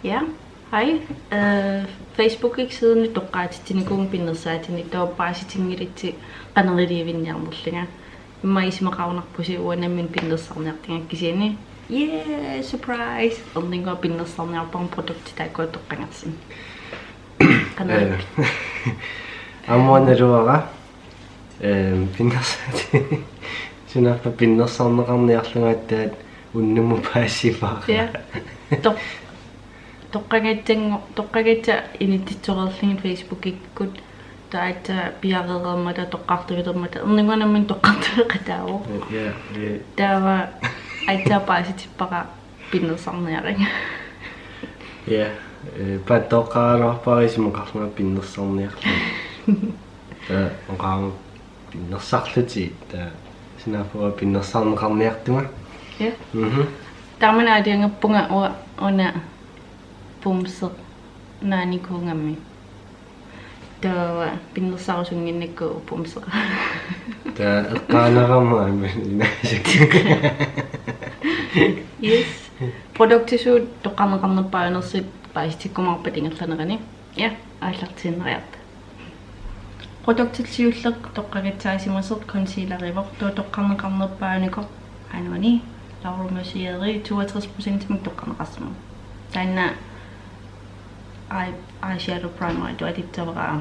Ja, hej. Facebook siden toqqaatitsinikuun pinnersaatini tauppaasitiнгилитси qaneriливинниарнерлунга иммаисимақарунарпуси уанаммин пиннерсарниартингаккисиани yeah surprise орнингуа пиннерсарниарпарм продукти тааккуа тоққангарсин канаа аммуаналуара пиннерсаати сунаппа пиннерсарнеқарниарлунгааттаат уннуму паассиваа ja тоққагатта инитсорерлигин Facebook-иккут таата пиареермата тоққартугилермата эрнингуанаммин тоққартуеқатааву я таава айтаапааситиппара пиннерсарниаринга я паттоққараарпарисимоқарлуна пиннерсарниарлу оqaam пиннерсарлути та синафуа пиннерсарнеқарниартума ja тааманаадиангаппунга уна пумсеқ нааникунгамми таава пиннерсарусунгиннакку пумсеқ та эққаанерама инасик yes продуктисуут тоққарнеқарнерпаанерсит паистиккумарпат ингерланерани ja ааллартииннериарта продуктисиуллеқ тоққагатсаасимасеқ консилеривоқ тоққарнеқарнерпааникоқ ануани лаурумасиери 62% мик тоққарнеқарсиму таанна eyeshadow primer туатитсаваа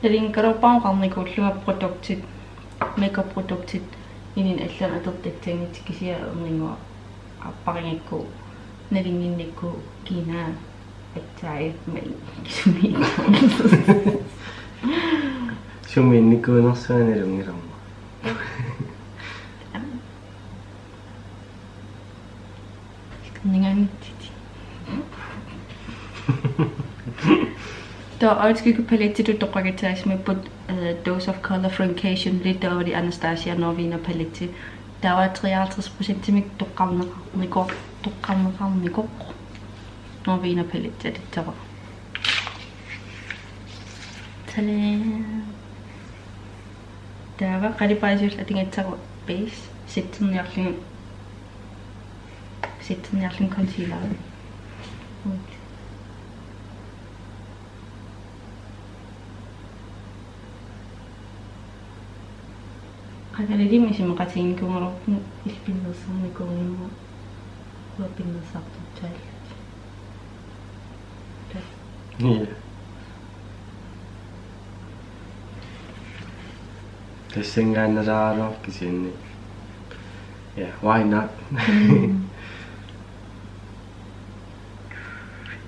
элинкалерпаақарникууллуга продуктит makeup продуктит инин аллератертатсаагит кисиа эрнингуа аппарингакку налингиннакку кина аттаи май кисуми суминникуунерсааналунгиламма Ninganititi. Der øjeskygge-palette, du toqqagataas med på Dose of Color Francation, lidt over de Anastasia Norvina palette. Der var 53% til mig toqqarneqarniqoq Norvina palette, det der var. Der var rigtig bare synes, at det er base. Sitten jeg concealer. Qagalili misimeqatiinikumaruqni ilpinnersarnikurinimma uapinnersartutaallat. Ja. Tassingaaneraaro kisiinni. Yeah, why not?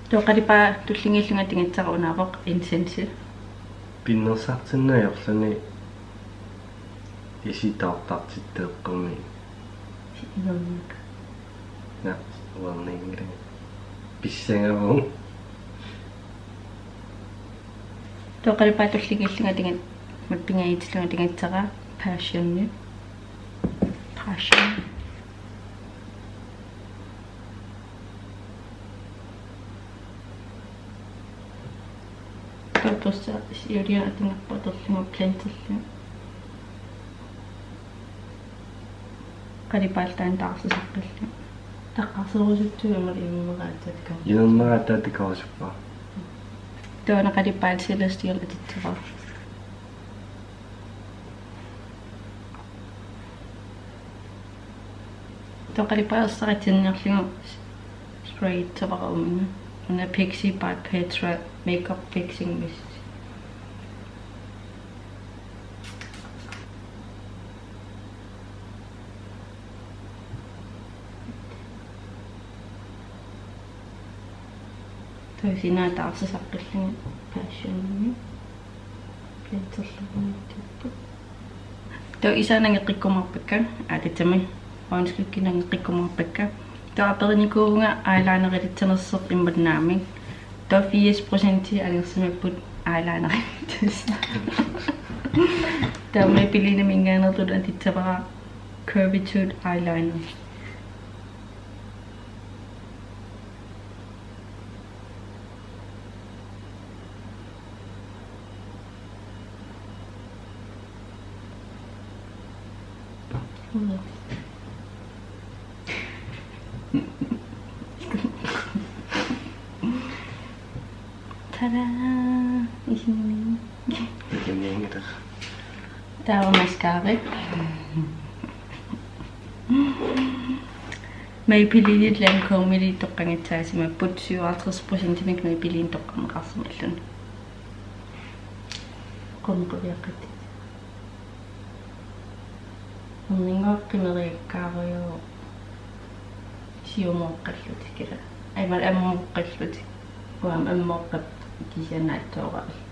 Toqalipa tullingillunga tingatsaruunaaroq insensi. Pinnersartinnaajorluni isitaartartitteeqqumi. Na, warningri. Pissangavung. Toqalipa tullingillunga tingat matpingaitillunga tingatsara passion. Tossa siuria atingarpaterlunga planterlunga qalipaaltaan taarsisaqqillu taqqarserusuttugamali immeraattatka Immeraattaatikausuppa toona qalipaal celestial atitsera toqalipaersaratsinniarlunga spray tavaraumna una Pixie by Petra makeup fixing mist. Toisina taarsisaqqillunga passion planterlunga to isanangeqikkumarpakka aatitami oonskikkinangeqikkumarpakka toapernikuvunga eyelinerititsanerseq immatnaami to 80% angersimapput eyelinerittas taamai pilina mingaanerlut atitsavara curvitude eyeliner Tada! Isin. Begin ito. Tawa mascara. May piliin lang comedy toqqangitsaasima put 57% may piliin toqqamaqarsimallun. Qonqaviaqqat. Ningoqqimeriakkaaruyo siumoqqalluti kila. Aimal ammoqqalluti. Uam ammoqqat kisianaattooralt.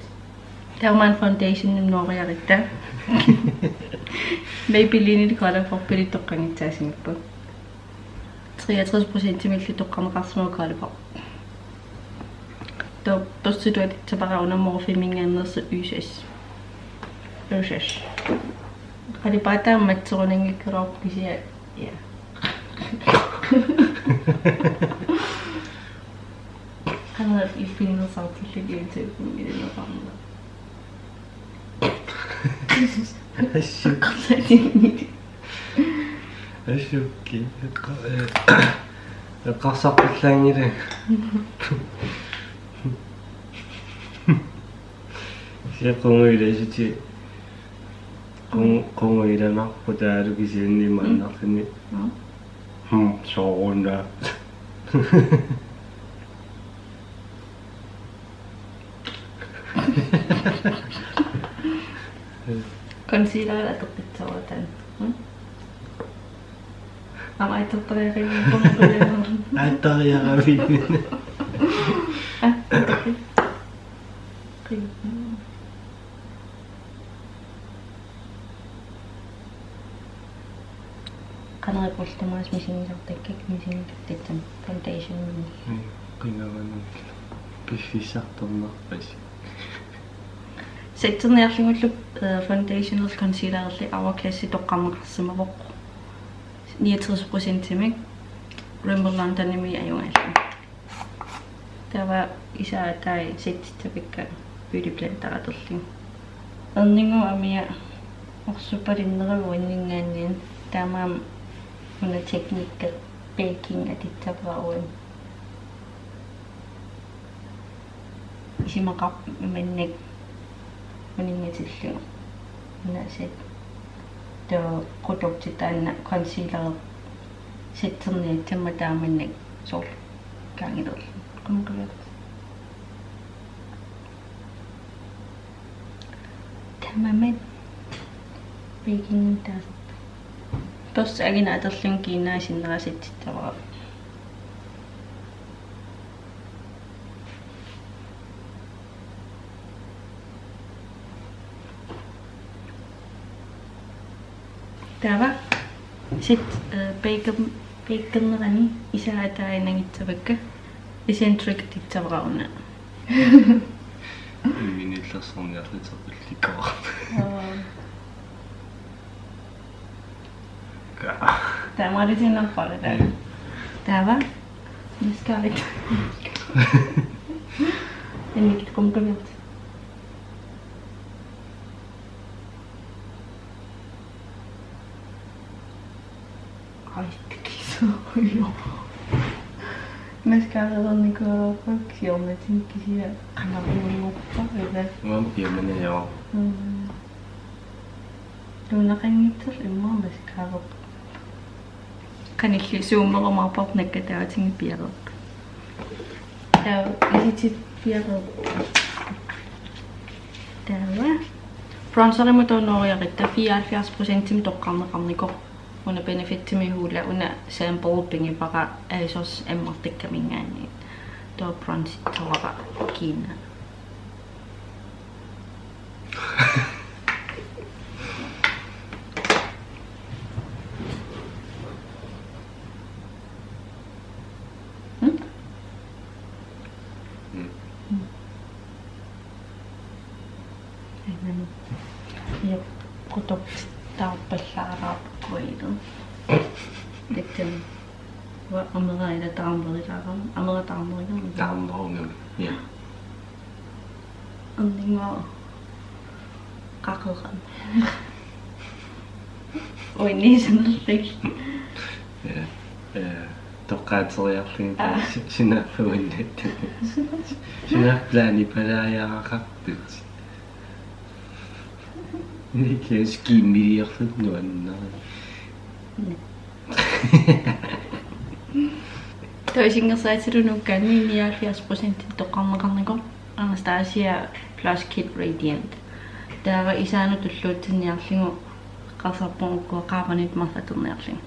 Tauman foundation nimnooriaritta. May piliin color for pili toqqangitsaasimakku. 63% milli toqqamaqarsimu kaalpa. Tossituat taparauna morfimingaannersu ysas. Ysas. Qalipata matsorunangikkirorp kisia ja. Kanna iffinner saartillugiltuukum ilunaqarna. Ashukki. Qassaqpillaangila. Siaqunguilasiti. Qunguilanarputaalu kisiannimaannarluni. Soorunda. Concealer atoqitsawatan. Ama itoqtariaqinniqunqulaa. Aattariaqavin. Qanaripullamaas misinisartakkak misinikattattam foundation. Qingavanun. Piffissartornerpas. Setterniarlingullu foundational concealerli hourglassi toqqamaqarsimavoq 69%-mik Rembrandt tanimi ajungaalla. Tava isaatai settitapikka beauty blend taraterling. Erningu amia orsupalinneruinningaanniin tamaam una tekniikka baking atittaparuun. Isimaqar mannak maningatillu. Naset the produktitaanna concealer setterni tammataamannak so kaangidor qamqalat tamamat baking taas tos agina aterlun kiinaa sinnerasittitavara tava sit bakernerani isaatainangitsavakka eccentric tittavarauna Minillersorniarliterpillikkaa. Tamaritinnerpara tava miskalit ennikit qumqaviart Aistikisojo. Mascarernikoropak siornatin kisia qanariunngorpa ila. Mam piamanayo. Tunaqanngitser imma mascarer. Qanilli suummeremarpar nakkataatingi piareq. Tau isitit piareq. Tawa. Bronzerimu toonoriaqit 74% toqqarneqarnikor. Una benefittimi huula una sample pingipara asos emmartikkamingaanni to bronzitavara kiina. Ja produkt taappallaaraappuilu. Liksom vad ameraida taamerilaram amera taamerilam Taammerungam. Ja. Anninga qaqeram. Oi, niin sanottiin. Toqqaateriarlin sinaffuinnet. Sinaflaani palaajaqaqartut. Nikke skimmiliarlut nuannaa. Toisingersaitsirunukkaan 79% toqqarneqarniko Anastasia plus Kid Radiant. Täällä isänä tulluutsinniarlingu qasarpunukku qaapanit marlaturniarling.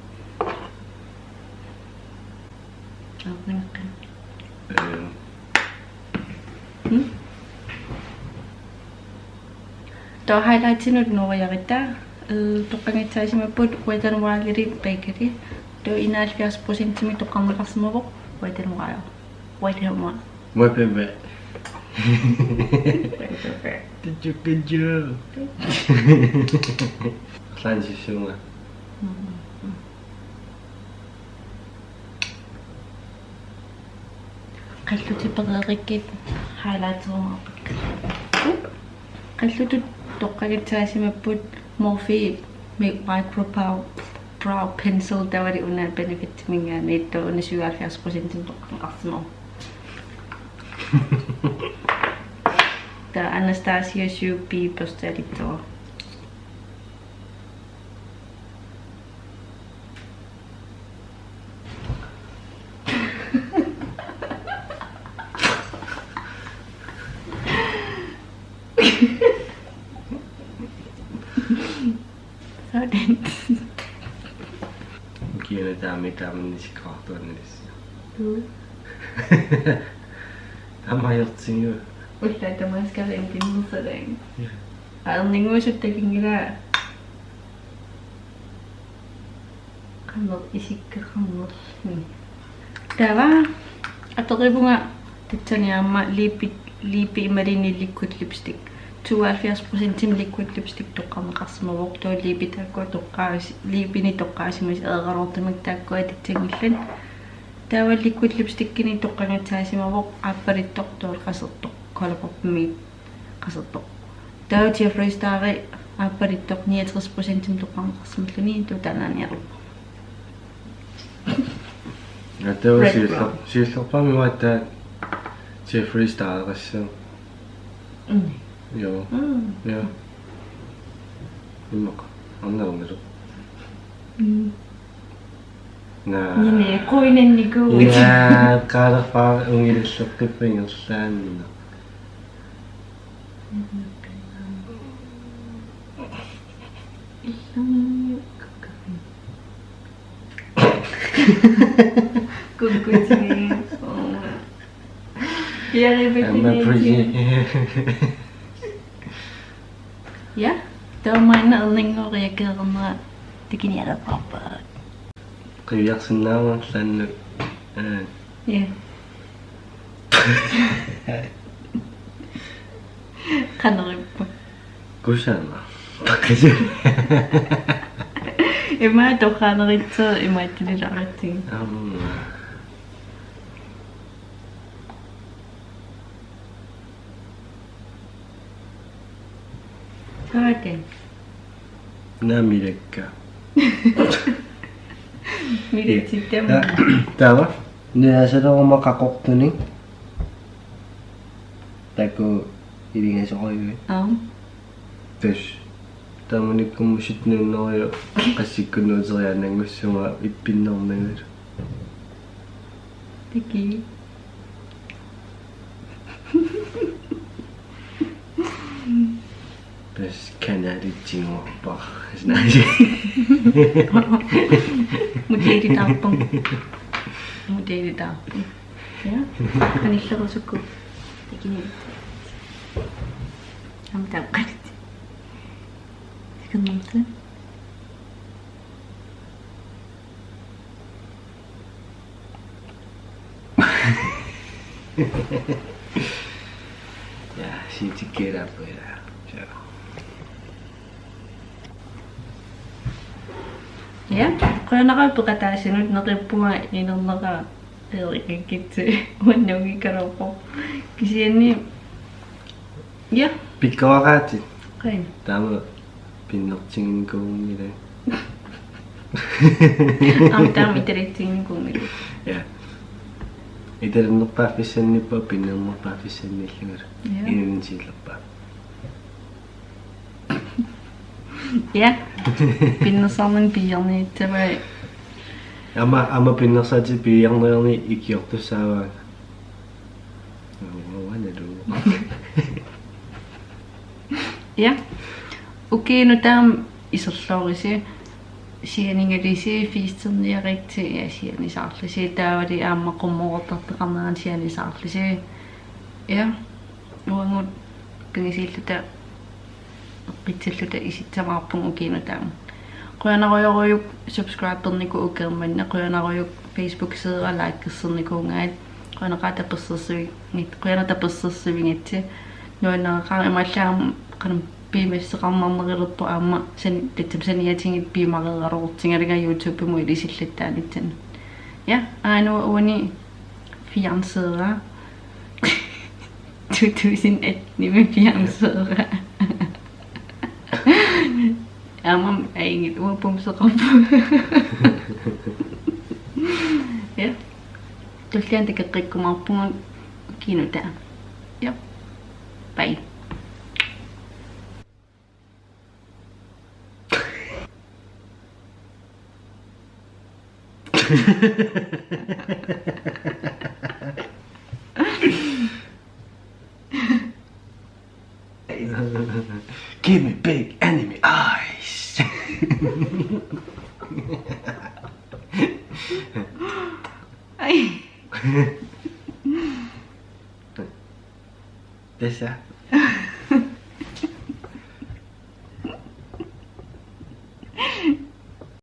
Tuo highlightsinut nuoriarittaa toqqangitsaasimapput uitanuaagiri bakery tuo 74% toqqarneqarsimavuq uitanuaajo uitanuaa Muipepe. Good job. Klansissunga. qallutipereerikkit highlightserumaqpak qallutut toqqagitsaasimapput Morphe micro brow pencil tawari una benefit mingaani itto una 77% toqqanqarsimaru ta Anastasia Shupi postalitto Kielletään mitään niissä kahtoinnissa. Tämä jotsin jo. Ulla tämä skalentin musadeng. Alningo suttakingila. Kannot isikka kannot. Tava atoribunga titsaniamma liipi imarini liquid lipstick. 72% liquid lipstick toqqarneqarsimavuq tuo liipi taakkua toqqaasi liipini toqqaasimis eeqarortamik taakkua titsangillan tawa liquid lipstickini toqqangatsaasimavuq aapparittoq tuol qasertoq kolapopmi qasertoq tawa Jeffrey Starri aapparittoq 69% toqqarneqarsimalluni tuutanaaniaru Tämä siis on että Jeffree Star tässä. Joo. Joo. Ymmärrä. Anna onnelu. Nää. Niin, koinen niinku. Ja, kada far ungedessa kipingossaan. Kukuti. Ja, ja, tuo maina onningo reageerna tekini ala papa. Qiviarsinnaamaan sannu. Ja. Kanarippa. Kusana. Takasi. Ima to kanaritso ima tililaratsin. Kaate. Namilekka. Midet sitten. Täällä. Nää se on oma kakottuni. Taiko idinga se oli. Täs. Tämä on kun sitten noin kassikun noin sellainen kuin se on ippinnollinen. Teki. Täs kanaritsin oppa. Näin. Mut ei tappon. Mut ei tappon. Ja. Kanissa rosukku. Teki niin. Am tapkarit. Kanalta. Ja, siitä keräpöydä. Ja, qanaqapeqataasinut neqippunga inerneqa erikkitti uannaugikarorpo kisianni ja Pikkavaqaati. qain Tämä pinnertingin kuumile. Amtaa mitterittiin kunnille. Ja. Iternerpaa fissannippa pinnernerpaa fissannillugar. Inen siillappa. Ja. Pinnersaarnen piirni tavai. Ama pinnersaati piirnerni ikiortussaavaa. Wanalu. Ja. Okay, nu tam isorlorisi sianingalisi fiisterniarikti ja sianisaarlisi taavali aammaqummoortarteqarneraan sianisaarlisi. Ja. Nuangut kangisilluta qitsalluta isittamaarpun ukiinu taam. Qoyanaruyurujuk subscriberniku ukermanna qoyanaruyuk Facebook-side like-kersernikungaat qoyanaqaataqersersuit qoyanataqersersuingitsi nuanneqaa imallaam qanam piimissеқарнарнерилерпу аама сани татсамсаниатингит пимареералууртингалага YouTube му илисиллаттаанитсан я ану уни fiancera 2001 ними fiancera амам айгит уупумсеқарпу я туллиан такеққиккумарпугун кинута я бай Give me big enemy eyes.